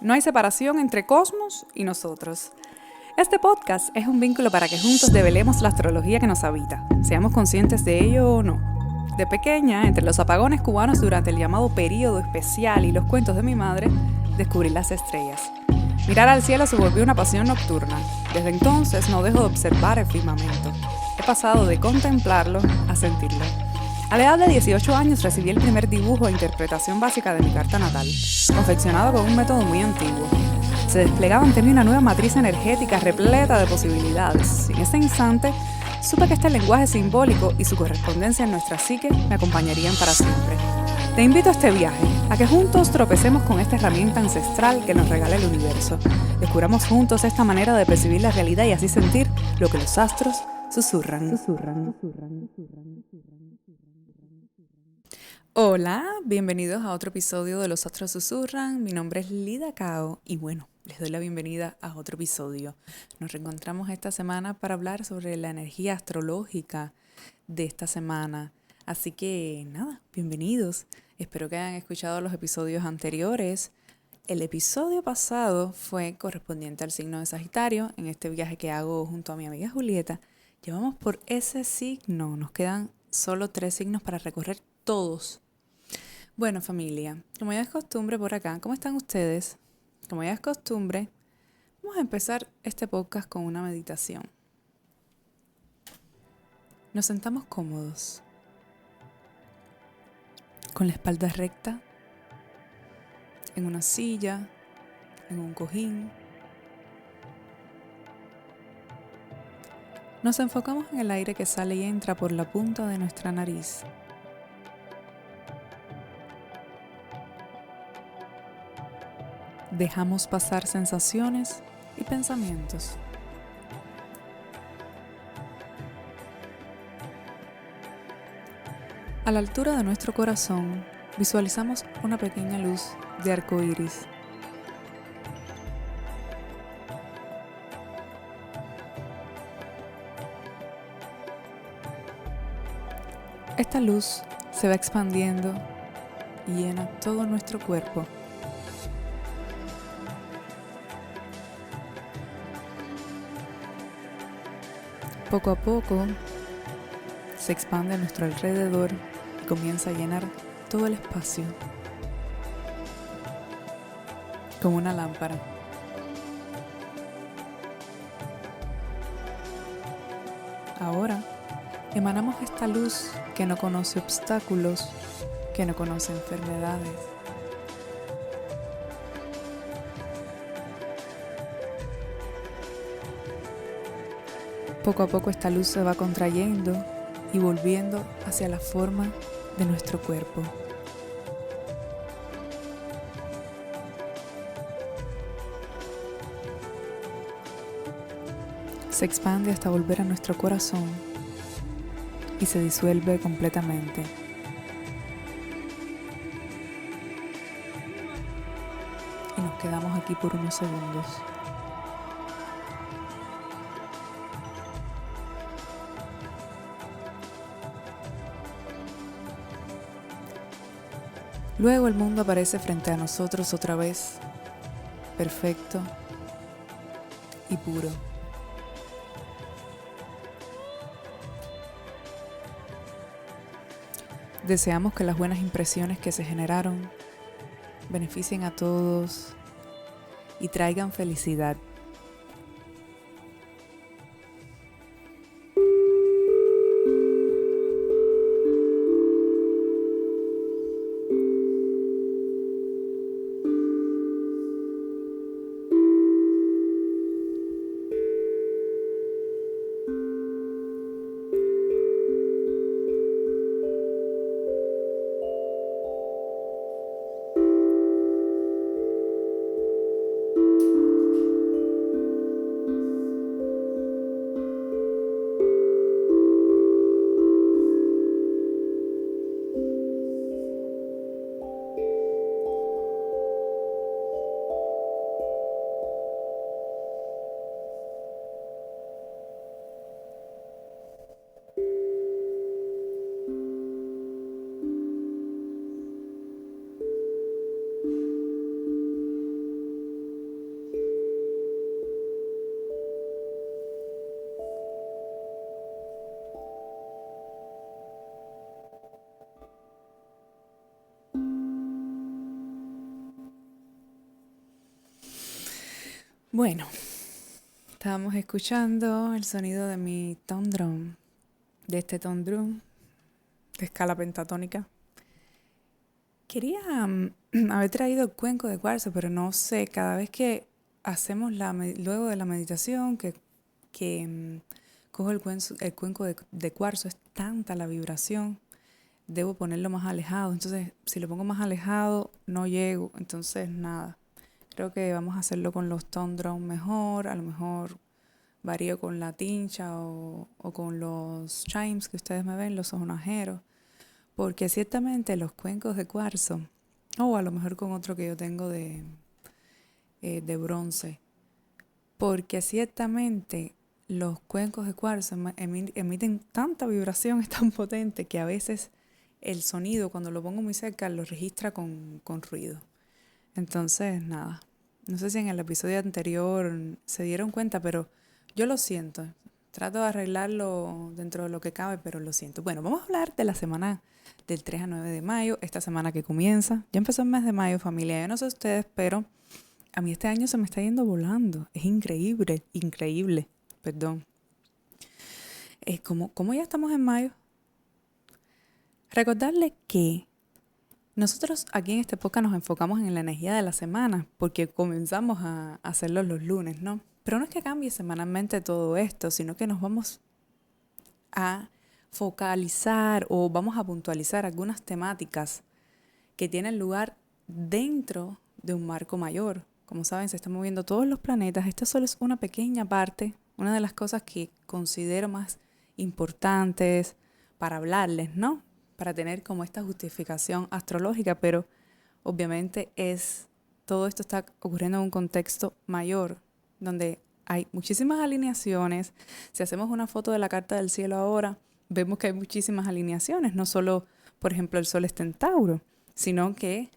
No hay separación entre cosmos y nosotros. Este podcast es un vínculo para que juntos develemos la astrología que nos habita, seamos conscientes de ello o no. De pequeña, entre los apagones cubanos durante el llamado período especial y los cuentos de mi madre, descubrí las estrellas. Mirar al cielo se volvió una pasión nocturna. Desde entonces no dejo de observar el firmamento. He pasado de contemplarlo a sentirlo. A la edad de 18 años recibí el primer dibujo e interpretación básica de mi carta natal, confeccionado con un método muy antiguo. Se desplegaba ante mí una nueva matriz energética repleta de posibilidades. En ese instante, supe que este lenguaje simbólico y su correspondencia en nuestra psique me acompañarían para siempre. Te invito a este viaje, a que juntos tropecemos con esta herramienta ancestral que nos regala el universo. Descubramos juntos esta manera de percibir la realidad y así sentir lo que los astros susurran. Hola, bienvenidos a otro episodio de Los Astros Susurran. Mi nombre es Lida Cao y bueno, les doy la bienvenida a otro episodio. Nos reencontramos esta semana para hablar sobre la energía astrológica de esta semana. Así que nada, bienvenidos. Espero que hayan escuchado los episodios anteriores. El episodio pasado fue correspondiente al signo de Sagitario. En este viaje que hago junto a mi amiga Julieta, llevamos por ese signo. Nos quedan solo 3 signos para recorrer todos. Bueno, familia, como ya es costumbre por acá, ¿cómo están ustedes? Como ya es costumbre, vamos a empezar este podcast con una meditación. Nos sentamos cómodos, con la espalda recta, en una silla, en un cojín. Nos enfocamos en el aire que sale y entra por la punta de nuestra nariz. Dejamos pasar sensaciones y pensamientos. A la altura de nuestro corazón, visualizamos una pequeña luz de arco iris. Esta luz se va expandiendo y llena todo nuestro cuerpo. Poco a poco se expande a nuestro alrededor y comienza a llenar todo el espacio como una lámpara. Ahora emanamos esta luz que no conoce obstáculos, que no conoce enfermedades. Poco a poco esta luz se va contrayendo y volviendo hacia la forma de nuestro cuerpo. Se expande hasta volver a nuestro corazón y se disuelve completamente. Y nos quedamos aquí por unos segundos. Luego el mundo aparece frente a nosotros otra vez, perfecto y puro. Deseamos que las buenas impresiones que se generaron beneficien a todos y traigan felicidad. Bueno, estábamos escuchando el sonido de mi tone drum, de este tone drum de escala pentatónica. Quería haber traído el cuenco de cuarzo, pero no sé, cada vez que hacemos luego de la meditación, que cojo el cuenco de cuarzo, es tanta la vibración, debo ponerlo más alejado. Entonces, si lo pongo más alejado, no llego. Entonces, nada. Creo que vamos a hacerlo con los tone drum mejor. A lo mejor varío con la tincha o con los chimes que ustedes me ven, los sonajeros. Porque ciertamente los cuencos de cuarzo, o a lo mejor con otro que yo tengo de bronce, porque ciertamente los cuencos de cuarzo emiten tanta vibración, es tan potente que a veces el sonido, cuando lo pongo muy cerca, lo registra con ruido. Entonces, nada. No sé si en el episodio anterior se dieron cuenta, pero yo lo siento. Trato de arreglarlo dentro de lo que cabe, pero lo siento. Bueno, vamos a hablar de la semana del 3 a 9 de mayo, esta semana que comienza. Ya empezó el mes de mayo, familia. Yo no sé ustedes, pero a mí este año se me está yendo volando. Es increíble, increíble. Perdón. ¿Cómo ya estamos en mayo? Recordarles que nosotros aquí en este podcast nos enfocamos en la energía de la semana porque comenzamos a hacerlo los lunes, ¿no? Pero no es que cambie semanalmente todo esto, sino que nos vamos a focalizar o vamos a puntualizar algunas temáticas que tienen lugar dentro de un marco mayor. Como saben, se están moviendo todos los planetas. Esta solo es una pequeña parte, una de las cosas que considero más importantes para hablarles, ¿no? Para tener como esta justificación astrológica, pero obviamente todo esto está ocurriendo en un contexto mayor, donde hay muchísimas alineaciones. Si hacemos una foto de la carta del cielo ahora, vemos que hay muchísimas alineaciones, no solo, por ejemplo, el Sol está en Tauro, sino que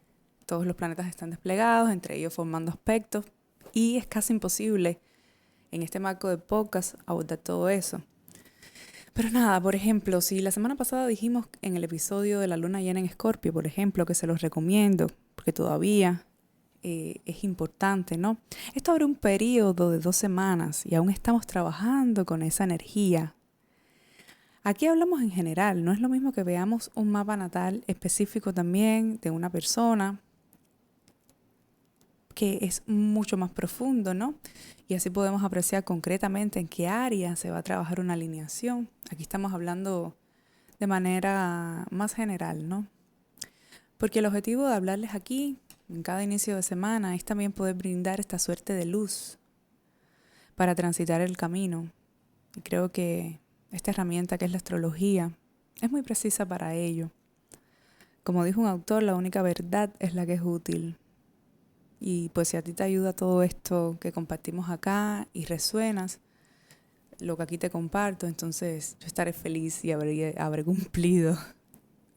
todos los planetas están desplegados, entre ellos formando aspectos, y es casi imposible en este marco de podcast abordar todo eso. Pero nada, por ejemplo, si la semana pasada dijimos en el episodio de la luna llena en Escorpio, por ejemplo, que se los recomiendo, porque todavía es importante, ¿no? Esto abre un periodo de 2 semanas y aún estamos trabajando con esa energía. Aquí hablamos en general, no es lo mismo que veamos un mapa natal específico también de una persona, que es mucho más profundo, ¿no? Y así podemos apreciar concretamente en qué área se va a trabajar una alineación. Aquí estamos hablando de manera más general, ¿no? Porque el objetivo de hablarles aquí, en cada inicio de semana, es también poder brindar esta suerte de luz para transitar el camino. Y creo que esta herramienta que es la astrología es muy precisa para ello. Como dijo un autor, la única verdad es la que es útil. Y pues si a ti te ayuda todo esto que compartimos acá y resuenas lo que aquí te comparto, entonces yo estaré feliz y habré cumplido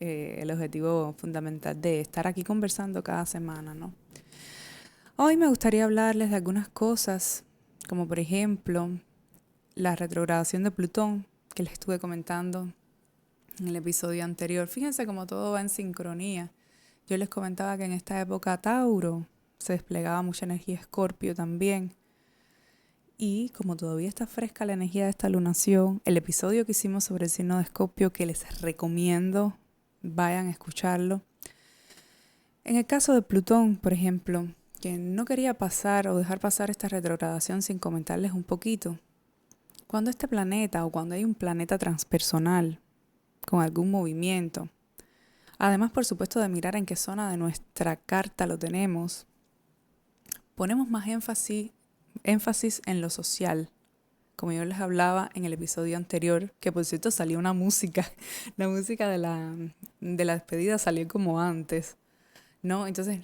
el objetivo fundamental de estar aquí conversando cada semana, ¿no? Hoy me gustaría hablarles de algunas cosas, como por ejemplo la retrogradación de Plutón, que les estuve comentando en el episodio anterior. Fíjense cómo todo va en sincronía. Yo les comentaba que en esta época Tauro se desplegaba mucha energía Escorpio también. Y como todavía está fresca la energía de esta lunación, el episodio que hicimos sobre el signo de Escorpio, que les recomiendo, vayan a escucharlo. En el caso de Plutón, por ejemplo, que no quería pasar o dejar pasar esta retrogradación sin comentarles un poquito. Cuando este planeta o cuando hay un planeta transpersonal con algún movimiento, además por supuesto de mirar en qué zona de nuestra carta lo tenemos, ponemos más énfasis en lo social. Como yo les hablaba en el episodio anterior, que por cierto salió una música, la música de la despedida salió como antes, ¿no? Entonces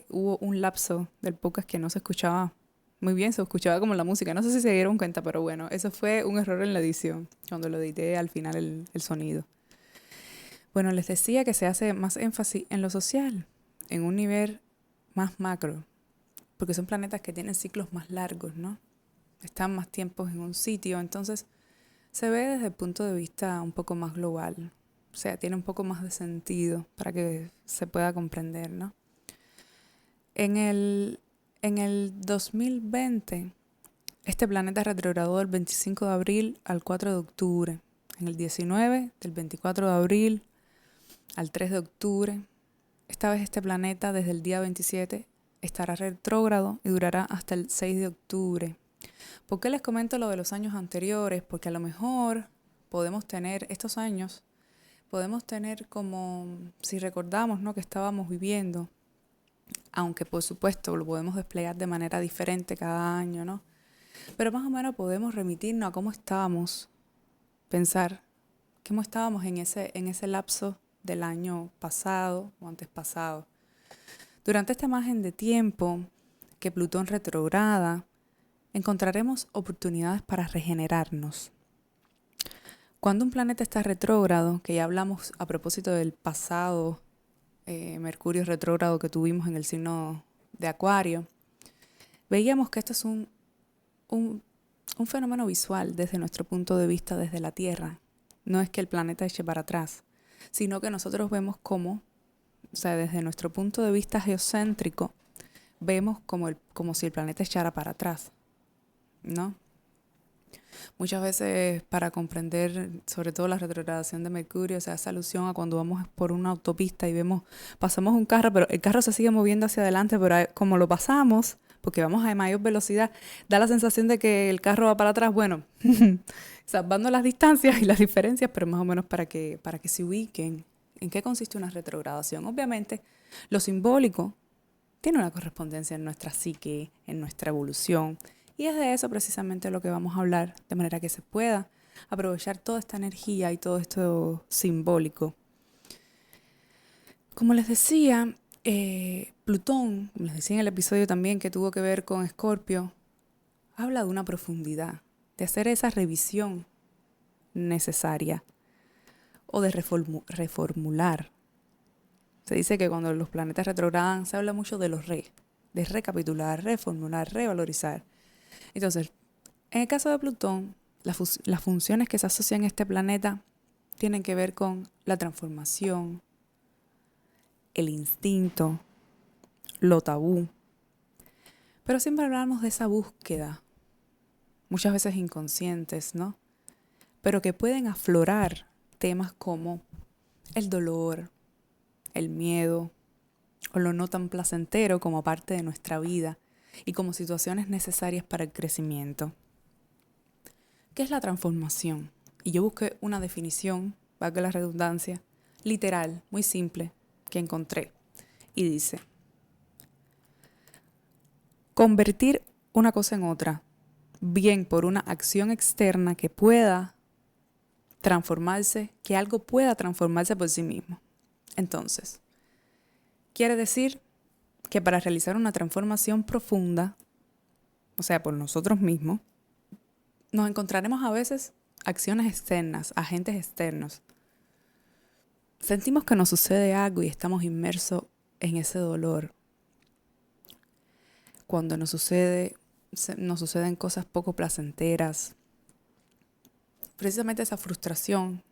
hubo un lapso del podcast que no se escuchaba muy bien, se escuchaba como la música. No sé si se dieron cuenta, pero bueno, eso fue un error en la edición, cuando lo edité al final el sonido. Bueno, les decía que se hace más énfasis en lo social, en un nivel más macro, porque son planetas que tienen ciclos más largos, ¿no? Están más tiempos en un sitio, entonces se ve desde el punto de vista un poco más global. O sea, tiene un poco más de sentido para que se pueda comprender, ¿no? En En el 2020, este planeta retrogradó del 25 de abril al 4 de octubre. En el 19, del 24 de abril al 3 de octubre. Esta vez este planeta desde el día 27 estará retrógrado y durará hasta el 6 de octubre. ¿Por qué les comento lo de los años anteriores? Porque a lo mejor podemos tener estos años, podemos tener como, si recordamos, ¿no?, que estábamos viviendo, aunque por supuesto lo podemos desplegar de manera diferente cada año, ¿no? Pero más o menos podemos remitirnos a cómo estábamos, pensar cómo estábamos en ese lapso del año pasado o antes pasado. Durante este margen de tiempo que Plutón retrograda, encontraremos oportunidades para regenerarnos. Cuando un planeta está retrógrado, que ya hablamos a propósito del pasado Mercurio retrógrado que tuvimos en el signo de Acuario, veíamos que esto es un fenómeno visual desde nuestro punto de vista desde la Tierra. No es que el planeta eche para atrás, sino que nosotros vemos cómo, o sea, desde nuestro punto de vista geocéntrico, vemos como si el planeta echara para atrás, ¿no? Muchas veces para comprender, sobre todo la retrogradación de Mercurio, se hace alusión a cuando vamos por una autopista y pasamos un carro, pero el carro se sigue moviendo hacia adelante, pero como lo pasamos, porque vamos a mayor velocidad, da la sensación de que el carro va para atrás. Bueno, salvando las distancias y las diferencias, pero más o menos para que se ubiquen en qué consiste una retrogradación. Obviamente, lo simbólico tiene una correspondencia en nuestra psique, en nuestra evolución. Y es de eso precisamente lo que vamos a hablar, de manera que se pueda aprovechar toda esta energía y todo esto simbólico. Como les decía, Plutón, como les decía en el episodio también que tuvo que ver con Escorpio, habla de una profundidad, de hacer esa revisión necesaria o de reformular. Se dice que cuando los planetas retrogradan se habla mucho de de recapitular, reformular, revalorizar. Entonces, en el caso de Plutón, las funciones que se asocian a este planeta tienen que ver con la transformación, el instinto, lo tabú. Pero siempre hablamos de esa búsqueda, muchas veces inconscientes, ¿no? Pero que pueden aflorar temas como el dolor, el miedo o lo no tan placentero como parte de nuestra vida y como situaciones necesarias para el crecimiento. ¿Qué es la transformación? Y yo busqué una definición, valga la redundancia, literal, muy simple, que encontré. Y dice: convertir una cosa en otra, bien por una acción externa que pueda transformarse, que algo pueda transformarse por sí mismo. Entonces, quiere decir que para realizar una transformación profunda, o sea, por nosotros mismos, nos encontraremos a veces acciones externas, agentes externos. Sentimos que nos sucede algo y estamos inmersos en ese dolor. Cuando nos suceden cosas poco placenteras. Precisamente esa frustración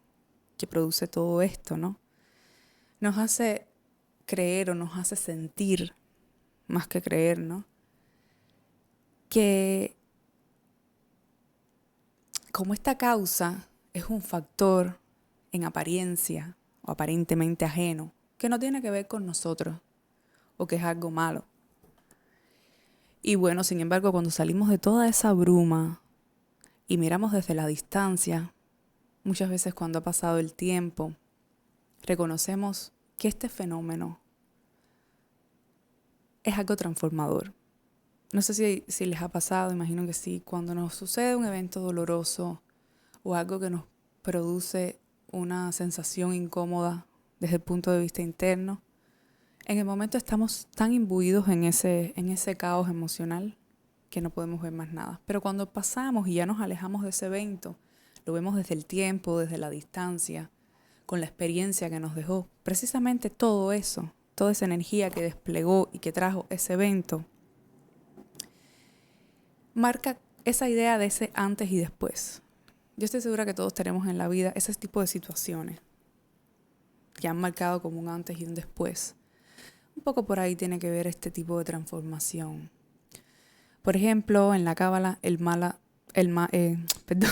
que produce todo esto, ¿no? Nos hace creer o nos hace sentir, más que creer, ¿no?, que como esta causa es un factor en apariencia o aparentemente ajeno, que no tiene que ver con nosotros o que es algo malo. Y bueno, sin embargo, cuando salimos de toda esa bruma y miramos desde la distancia, muchas veces cuando ha pasado el tiempo, reconocemos que este fenómeno es algo transformador. No sé si les ha pasado, imagino que sí, cuando nos sucede un evento doloroso o algo que nos produce una sensación incómoda desde el punto de vista interno, en el momento estamos tan imbuidos en ese caos emocional que no podemos ver más nada. Pero cuando pasamos y ya nos alejamos de ese evento, lo vemos desde el tiempo, desde la distancia, con la experiencia que nos dejó. Precisamente todo eso, toda esa energía que desplegó y que trajo ese evento, marca esa idea de ese antes y después. Yo estoy segura que todos tenemos en la vida ese tipo de situaciones que han marcado como un antes y un después. Un poco por ahí tiene que ver este tipo de transformación. Por ejemplo, en la Cábala, perdón,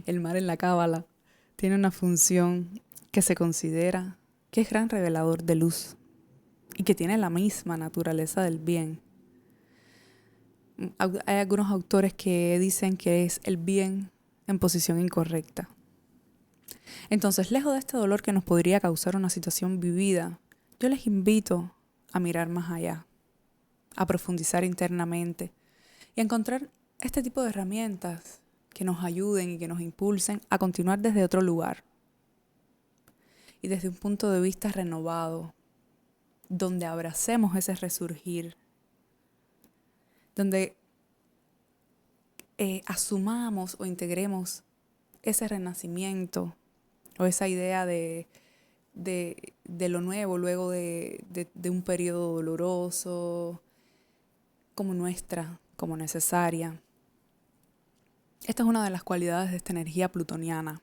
el mar en la Cábala tiene una función que se considera que es gran revelador de luz y que tiene la misma naturaleza del bien. Hay algunos autores que dicen que es el bien en posición incorrecta. Entonces, lejos de este dolor que nos podría causar una situación vivida, yo les invito a mirar más allá, a profundizar internamente y a encontrar este tipo de herramientas que nos ayuden y que nos impulsen a continuar desde otro lugar y desde un punto de vista renovado, donde abracemos ese resurgir, donde asumamos o integremos ese renacimiento o esa idea de lo nuevo luego de un periodo doloroso, como nuestra, como necesaria. Esta es una de las cualidades de esta energía plutoniana,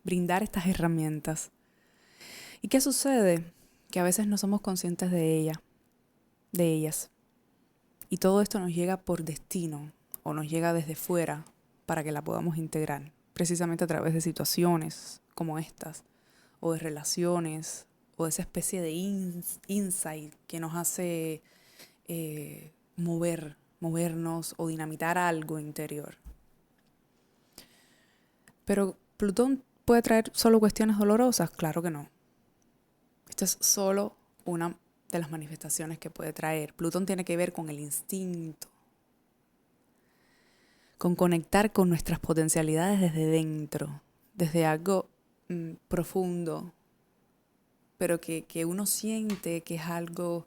brindar estas herramientas. ¿Y qué sucede? Que a veces no somos conscientes de ellas. Y todo esto nos llega por destino o nos llega desde fuera para que la podamos integrar, precisamente a través de situaciones como estas, o de relaciones, o de esa especie de insight que nos hace movernos o dinamitar algo interior. Pero ¿Plutón puede traer solo cuestiones dolorosas? Claro que no. Esto es solo una de las manifestaciones que puede traer. Plutón tiene que ver con el instinto, con conectar con nuestras potencialidades desde dentro, desde algo profundo, pero que uno siente que es algo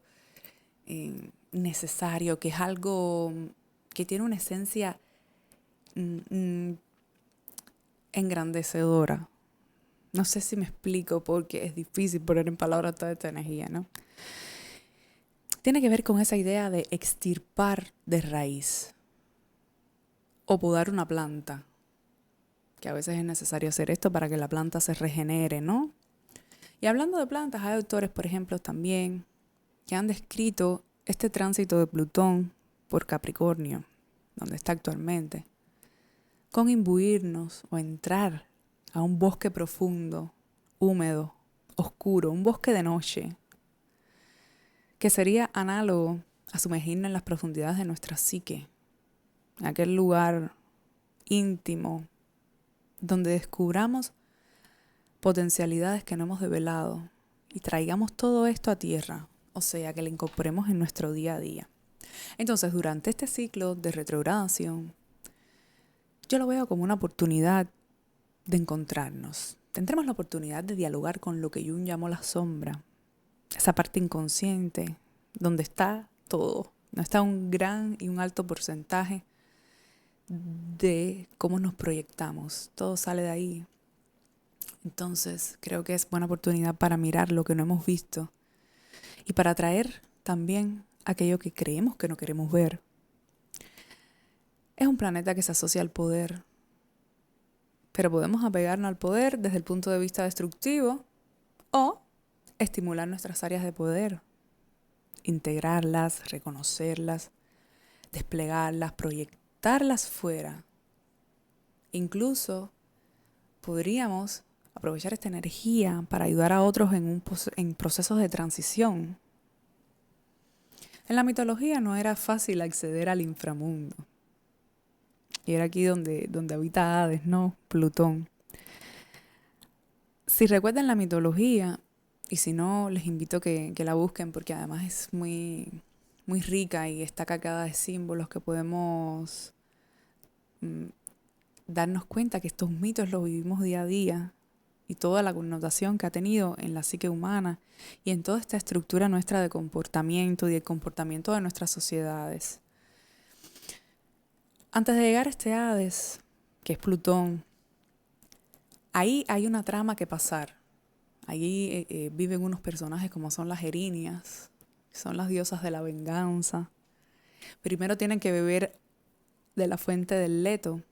necesario, que es algo que tiene una esencia engrandecedora. No sé si me explico porque es difícil poner en palabras toda esta energía, ¿no? Tiene que ver con esa idea de extirpar de raíz o podar una planta, que a veces es necesario hacer esto para que la planta se regenere, ¿no? Y hablando de plantas, hay autores, por ejemplo, también, que han descrito este tránsito de Plutón por Capricornio, donde está actualmente, con imbuirnos o entrar a un bosque profundo, húmedo, oscuro, un bosque de noche, que sería análogo a sumergirnos en las profundidades de nuestra psique, en aquel lugar íntimo, donde descubramos potencialidades que no hemos develado y traigamos todo esto a tierra, o sea, que lo incorporemos en nuestro día a día. Entonces, durante este ciclo de retrogradación, yo lo veo como una oportunidad de encontrarnos. Tendremos la oportunidad de dialogar con lo que Jung llamó la sombra, esa parte inconsciente, donde está todo, donde está un gran y un alto porcentaje de cómo nos proyectamos. Todo sale de ahí. Entonces, creo que es buena oportunidad para mirar lo que no hemos visto y para traer también aquello que creemos que no queremos ver. Es un planeta que se asocia al poder, pero podemos apegarnos al poder desde el punto de vista destructivo o estimular nuestras áreas de poder, integrarlas, reconocerlas, desplegarlas, proyectarlas fuera. Incluso podríamos aprovechar esta energía para ayudar a otros en procesos de transición. En la mitología no era fácil acceder al inframundo. Y era aquí donde habita Hades, ¿no? Plutón. Si recuerdan la mitología, y si no, les invito a que la busquen porque además es muy, muy rica y está cargada de símbolos que podemos darnos cuenta que estos mitos los vivimos día a día y toda la connotación que ha tenido en la psique humana y en toda esta estructura nuestra de comportamiento y el comportamiento de nuestras sociedades. Antes de llegar a este Hades, que es Plutón, ahí hay una trama que pasar. Allí viven unos personajes como son las Erinias, que son las diosas de la venganza. Primero tienen que beber de la fuente del Leto,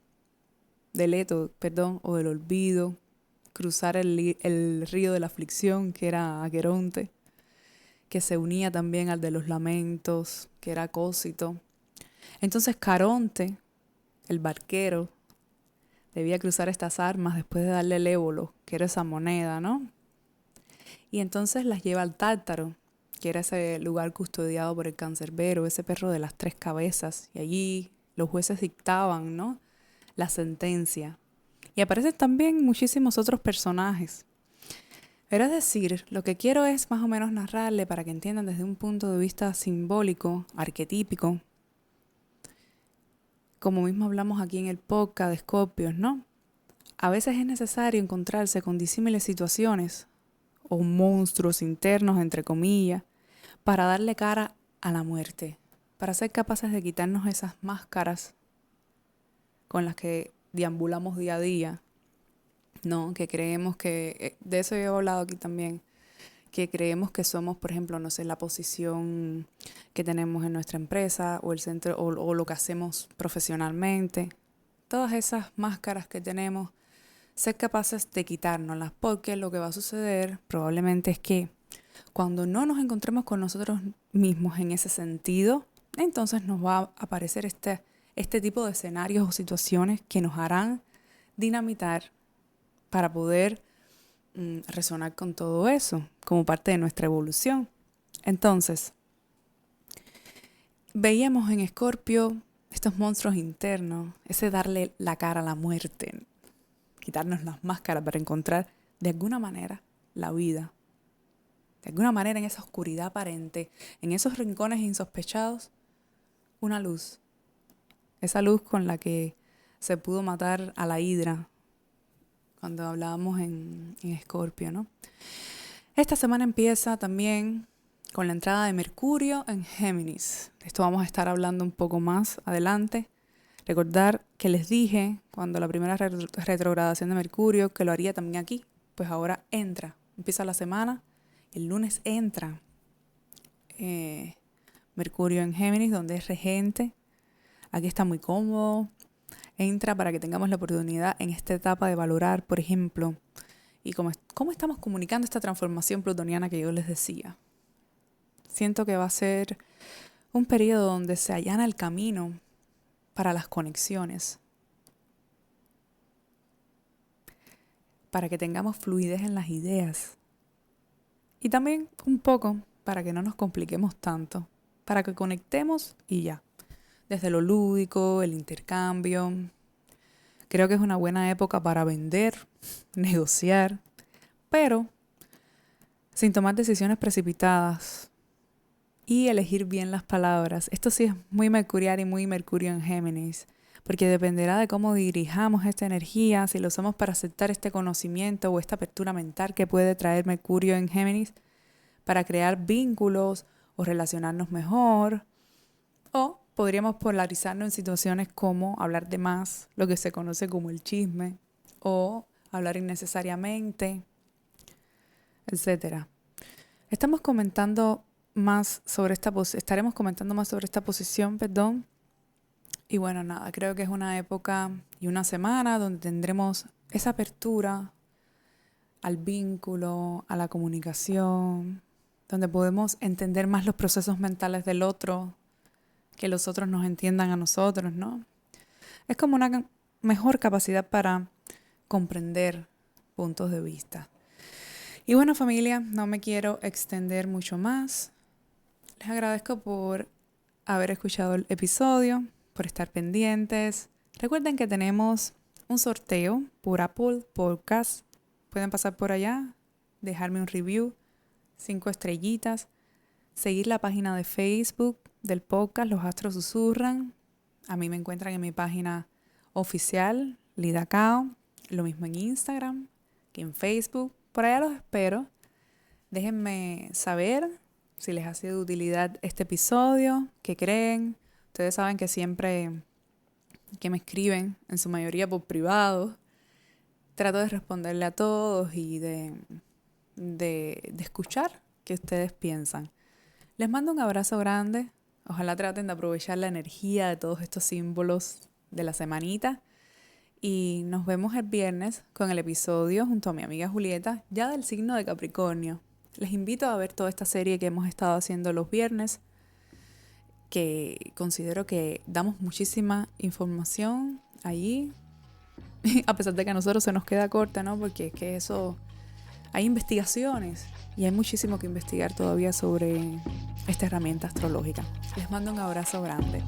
o del olvido, cruzar el río de la aflicción, que era Aqueronte, que se unía también al de los lamentos, que era Cósito. Entonces Caronte, el barquero, debía cruzar estas armas después de darle el ébolo, que era esa moneda, ¿no? Y entonces las lleva al Tártaro, que era ese lugar custodiado por el cancerbero, ese perro de las 3 cabezas. Y allí los jueces dictaban, ¿no?, la sentencia. Y aparecen también muchísimos otros personajes. Pero es decir, lo que quiero es más o menos narrarle para que entiendan desde un punto de vista simbólico, arquetípico, como mismo hablamos aquí en el podcast de Escorpios, ¿no? A veces es necesario encontrarse con disímiles situaciones o monstruos internos, entre comillas, para darle cara a la muerte, para ser capaces de quitarnos esas máscaras con las que deambulamos día a día, ¿no? Que creemos que, de eso he hablado aquí también, que creemos que somos, por ejemplo, no sé, la posición que tenemos en nuestra empresa o el centro o lo que hacemos profesionalmente. Todas esas máscaras que tenemos, ser capaces de quitárnoslas, porque lo que va a suceder probablemente es que cuando no nos encontremos con nosotros mismos en ese sentido, entonces nos va a aparecer este tipo de escenarios o situaciones que nos harán dinamitar para poder resonar con todo eso como parte de nuestra evolución. Entonces, veíamos en Escorpio estos monstruos internos, ese darle la cara a la muerte, quitarnos las máscaras para encontrar de alguna manera la vida. De alguna manera en esa oscuridad aparente, en esos rincones insospechados, una luz. Esa luz con la que se pudo matar a la hidra cuando hablábamos en Escorpio, ¿no? Esta semana empieza también con la entrada de Mercurio en Géminis. De esto vamos a estar hablando un poco más adelante. Recordar que les dije cuando la primera retrogradación de Mercurio que lo haría también aquí. Pues ahora empieza la semana, el lunes entra Mercurio en Géminis, donde es regente. Aquí está muy cómodo. Entra para que tengamos la oportunidad en esta etapa de valorar, por ejemplo, y cómo estamos comunicando esta transformación plutoniana que yo les decía. Siento que va a ser un periodo donde se allana el camino para las conexiones, para que tengamos fluidez en las ideas y también un poco para que no nos compliquemos tanto, para que conectemos y ya. Desde lo lúdico, el intercambio. Creo que es una buena época para vender, negociar, pero sin tomar decisiones precipitadas y elegir bien las palabras. Esto sí es muy mercurial y muy Mercurio en Géminis, porque dependerá de cómo dirijamos esta energía, si lo usamos para aceptar este conocimiento o esta apertura mental que puede traer Mercurio en Géminis para crear vínculos o relacionarnos mejor, o podríamos polarizarnos en situaciones como hablar de más, lo que se conoce como el chisme, o hablar innecesariamente, etcétera. Estaremos comentando más sobre esta posición, perdón. Y bueno, nada, creo que es una época y una semana donde tendremos esa apertura al vínculo, a la comunicación, donde podemos entender más los procesos mentales del otro, que los otros nos entiendan a nosotros, ¿no? Es como una mejor capacidad para comprender puntos de vista. Y bueno, familia, no me quiero extender mucho más. Les agradezco por haber escuchado el episodio, por estar pendientes. Recuerden que tenemos un sorteo por Apple Podcast. Pueden pasar por allá, dejarme un review, 5 estrellitas, seguir la página de Facebook del podcast Los Astros Susurran. A mí me encuentran en mi página oficial, Lida Cao. Lo mismo en Instagram que en Facebook. Por allá los espero. Déjenme saber si les ha sido de utilidad este episodio, qué creen. Ustedes saben que siempre que me escriben, en su mayoría por privado, trato de responderle a todos y de escuchar qué ustedes piensan. Les mando un abrazo grande. Ojalá traten de aprovechar la energía de todos estos símbolos de la semanita. Y nos vemos el viernes con el episodio junto a mi amiga Julieta, ya del signo de Capricornio. Les invito a ver toda esta serie que hemos estado haciendo los viernes. que considero que damos muchísima información allí, a pesar de que a nosotros se nos queda corta, ¿no? Porque es que eso, hay investigaciones y hay muchísimo que investigar todavía sobre esta herramienta astrológica. Les mando un abrazo grande.